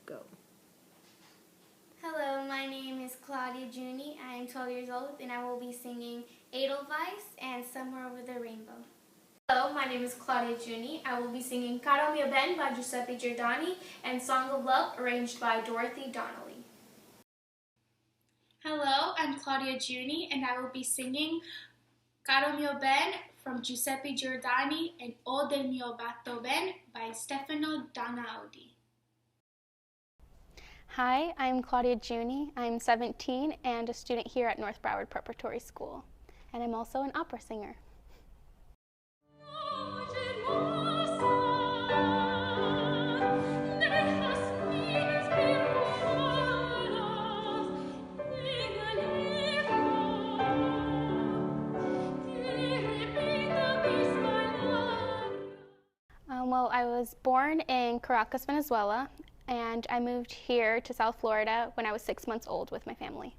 go. Hello, my name is Claudia Giugni. I am 12 years old and I will be singing Edelweiss and Somewhere Over the Rainbow. Hello, my name is Claudia Giugni. I will be singing Caro mio ben by Giuseppe Giordani and Song of Love arranged by Dorothy Donnelly. Hello, I'm Claudia Giugni and I will be singing Caro mio ben from Giuseppe Giordani and O del mio batto ben by Stefano Danaudi. Hi, I'm Claudia Giugni. I'm 17 and a student here at North Broward Preparatory School. And I'm also an opera singer. Well, I was born in Caracas, Venezuela, and I moved here to South Florida when I was 6 months old with my family.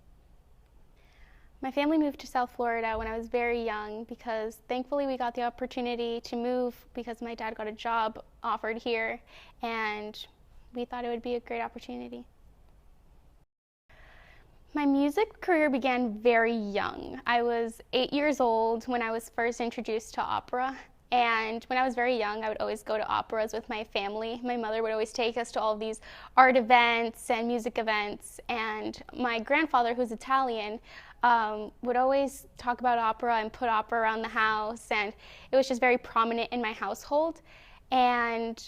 My family moved to South Florida when I was very young because thankfully we got the opportunity to move because my dad got a job offered here and we thought it would be a great opportunity. My music career began very young. I was 8 years old when I was first introduced to opera. And when I was very young, I would always go to operas with my family. My mother would always take us to all these art events and music events. And my grandfather, who's Italian, would always talk about opera and put opera around the house. And it was just very prominent in my household. And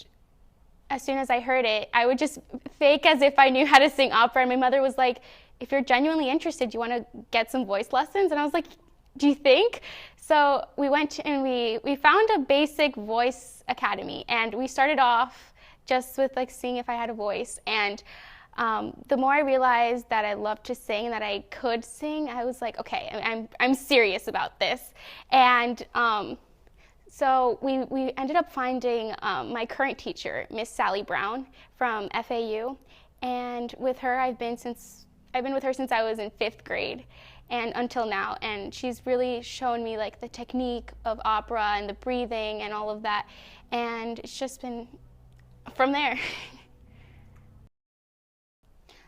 as soon as I heard it, I would just fake as if I knew how to sing opera. And my mother was like, if you're genuinely interested, do you want to get some voice lessons? And I was like, do you think? So we went and we found a basic voice academy, and we started off just with like seeing if I had a voice. And the more I realized that I loved to sing and that I could sing, I was like, okay, I'm serious about this. And so we ended up finding my current teacher, Miss Sally Brown from FAU, and with her I've been with her since I was in 5th grade. And until now, and she's really shown me like the technique of opera and the breathing and all of that, and it's just been from there.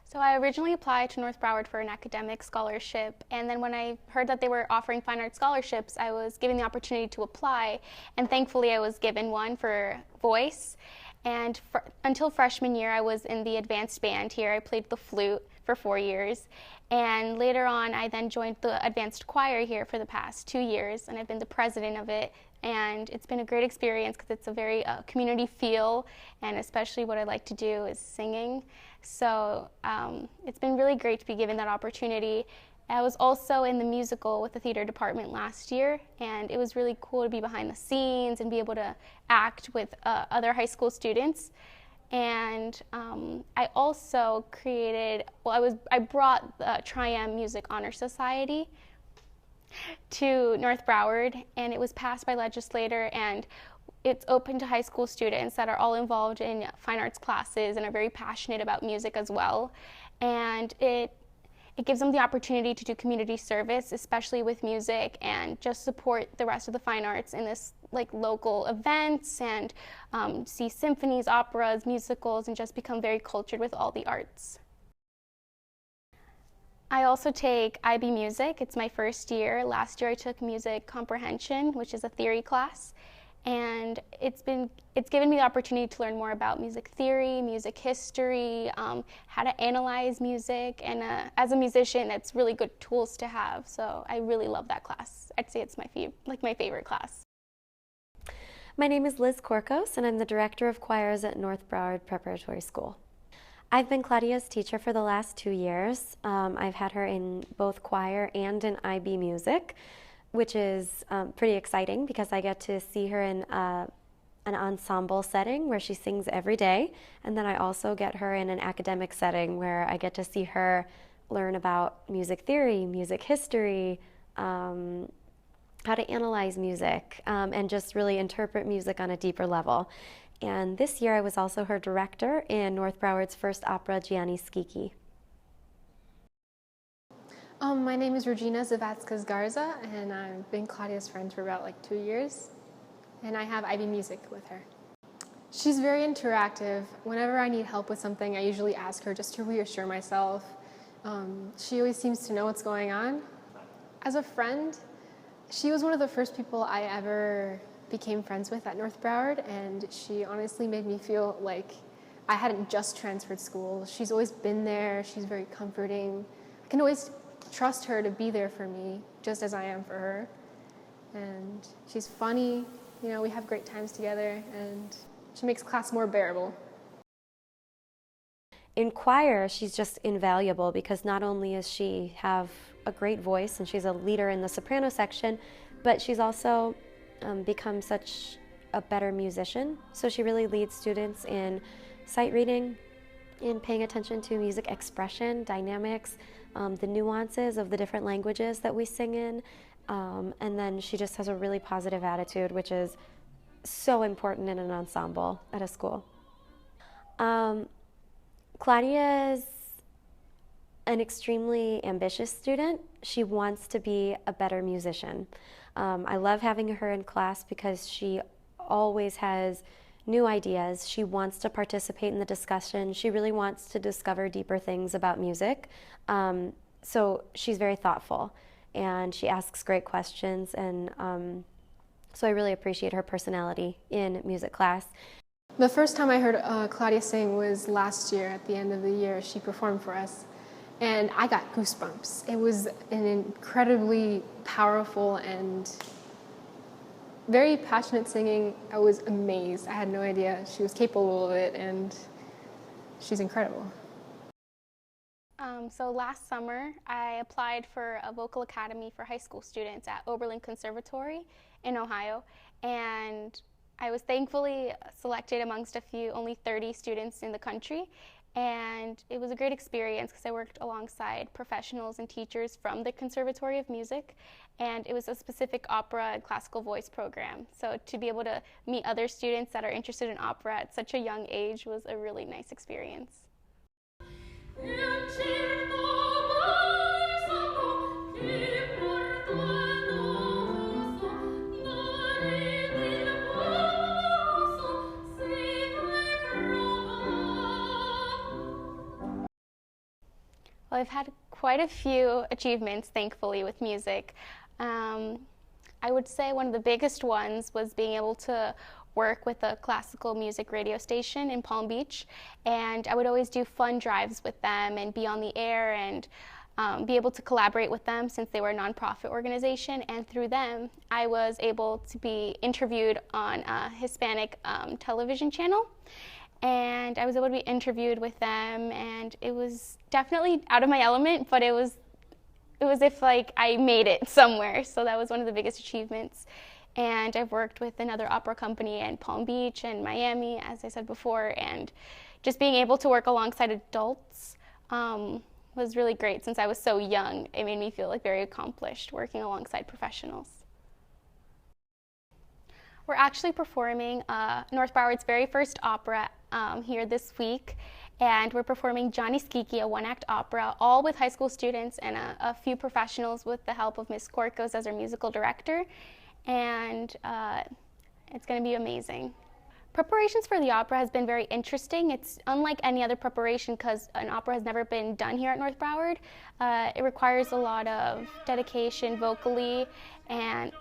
So I originally applied to North Broward for an academic scholarship, and then when I heard that they were offering fine arts scholarships, I was given the opportunity to apply, and thankfully I was given one for voice. And until freshman year, I was in the advanced band here. I played the flute for 4 years. And later on, I then joined the advanced choir here for the past 2 years, and I've been the president of it. And it's been a great experience because it's a very community feel, and especially what I like to do is singing. So it's been really great to be given that opportunity. I was also in the musical with the theater department last year, and it was really cool to be behind the scenes and be able to act with other high school students. And I also I brought the Tri-M Music Honor Society to North Broward, and it was passed by legislator, and it's open to high school students that are all involved in fine arts classes and are very passionate about music as well. And it gives them the opportunity to do community service, especially with music, and just support the rest of the fine arts in this like local events and see symphonies, operas, musicals, and just become very cultured with all the arts. I also take IB Music. It's my first year. Last year I took Music Comprehension, which is a theory class. And it's given me the opportunity to learn more about music theory, music history, how to analyze music, and as a musician, it's really good tools to have. So I really love that class. I'd say it's my favorite class. My name is Liz Korkos, and I'm the Director of Choirs at North Broward Preparatory School. I've been Claudia's teacher for the last 2 years. I've had her in both choir and in IB Music, which is pretty exciting because I get to see her in an ensemble setting where she sings every day, and then I also get her in an academic setting where I get to see her learn about music theory, music history, how to analyze music, and just really interpret music on a deeper level. And this year I was also her director in North Broward's first opera, Gianni Schicchi. My name is Regina Zavatskas Garza, and I've been Claudia's friend for about 2 years, and I have IB Music with her. She's very interactive. Whenever I need help with something, I usually ask her just to reassure myself. She always seems to know what's going on. As a friend, she was one of the first people I ever became friends with at North Broward, and she honestly made me feel like I hadn't just transferred schools. She's always been there. She's very comforting. I can always trust her to be there for me, just as I am for her. And she's funny. You know, we have great times together, and she makes class more bearable. In choir, she's just invaluable because not only does she have a great voice and she's a leader in the soprano section, but she's also become such a better musician. So she really leads students in sight reading, in paying attention to music expression, dynamics, the nuances of the different languages that we sing in. And then she just has a really positive attitude, which is so important in an ensemble at a school. Claudia is an extremely ambitious student. She wants to be a better musician. I love having her in class because she always has new ideas. She wants to participate in the discussion. She really wants to discover deeper things about music. So she's very thoughtful and she asks great questions, and so I really appreciate her personality in music class. The first time I heard Claudia sing was last year at the end of the year. She performed for us, and I got goosebumps. It was an incredibly powerful and very passionate singing. I was amazed. I had no idea she was capable of it, and she's incredible. So last summer, I applied for a vocal academy for high school students at Oberlin Conservatory in Ohio, and I was thankfully selected amongst only 30 students in the country, and it was a great experience because I worked alongside professionals and teachers from the Conservatory of Music, and it was a specific opera and classical voice program. So to be able to meet other students that are interested in opera at such a young age was a really nice experience. Well, I've had quite a few achievements, thankfully, with music. I would say one of the biggest ones was being able to work with a classical music radio station in Palm Beach, and I would always do fun drives with them and be on the air and be able to collaborate with them since they were a nonprofit organization, and through them I was able to be interviewed on a Hispanic television channel, and I was able to be interviewed with them, and it was definitely out of my element, but it was if like I made it somewhere, so that was one of the biggest achievements. And I've worked with another opera company in Palm Beach and Miami, as I said before, and just being able to work alongside adults was really great. Since I was so young, it made me feel like very accomplished working alongside professionals. We're actually performing North Broward's very first opera here this week, and we're performing Gianni Schicchi, a one-act opera, all with high school students and a few professionals with the help of Ms. Korkos as our musical director. And it's going to be amazing. Preparations for the opera has been very interesting. It's unlike any other preparation because an opera has never been done here at North Broward. It requires a lot of dedication vocally and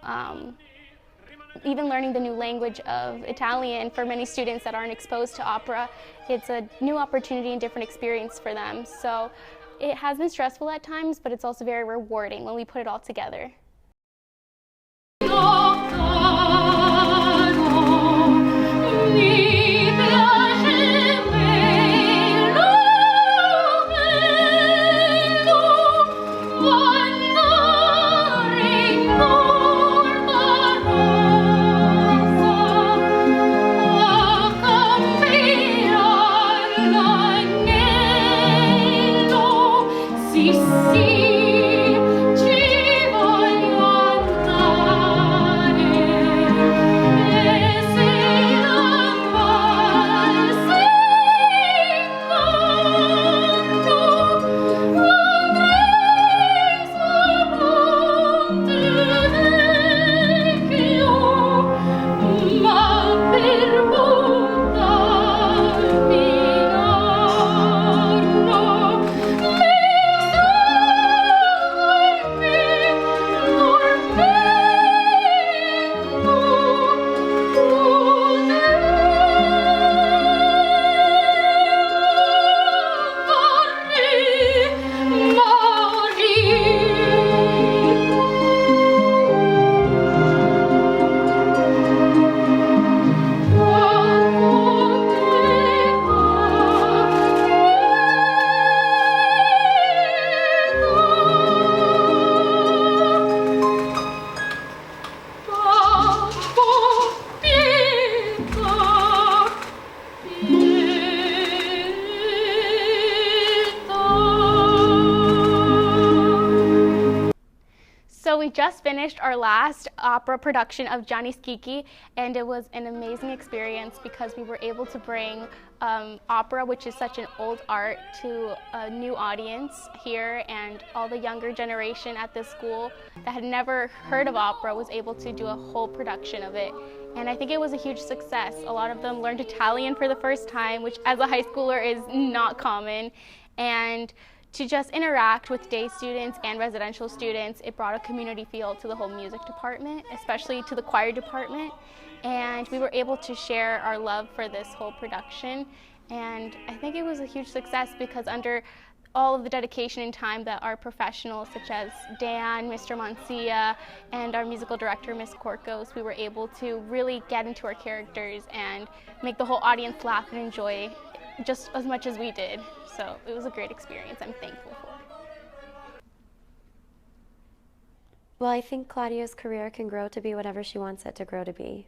even learning the new language of Italian for many students that aren't exposed to opera. It's a new opportunity and different experience for them. So it has been stressful at times, but it's also very rewarding when we put it all together. Sì, ci voglio we just finished our last opera production of Gianni Schicchi, and it was an amazing experience because we were able to bring opera, which is such an old art, to a new audience here, and all the younger generation at this school that had never heard of opera was able to do a whole production of it. And I think it was a huge success. A lot of them learned Italian for the first time, which as a high schooler is not common. And to just interact with day students and residential students, it brought a community feel to the whole music department, especially to the choir department. And we were able to share our love for this whole production. And I think it was a huge success because under all of the dedication and time that our professionals such as Dan, Mr. Mancia, and our musical director, Ms. Korkos, we were able to really get into our characters and make the whole audience laugh and enjoy just as much as we did. So it was a great experience I'm thankful for. Well, I think Claudia's career can grow to be whatever she wants it to grow to be.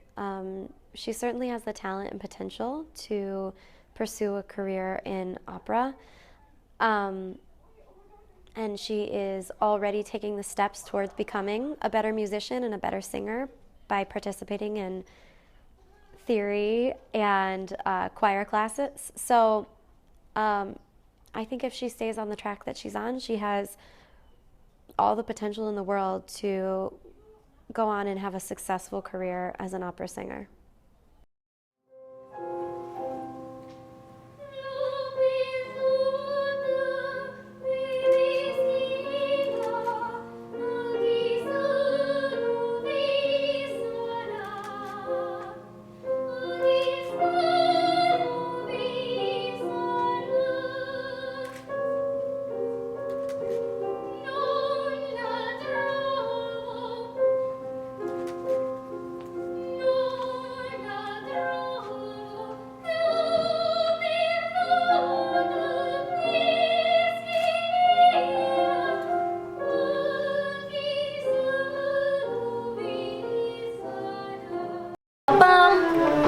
She certainly has the talent and potential to pursue a career in opera. And she is already taking the steps towards becoming a better musician and a better singer by participating in theory and choir classes. So I think if she stays on the track that she's on, she has all the potential in the world to go on and have a successful career as an opera singer.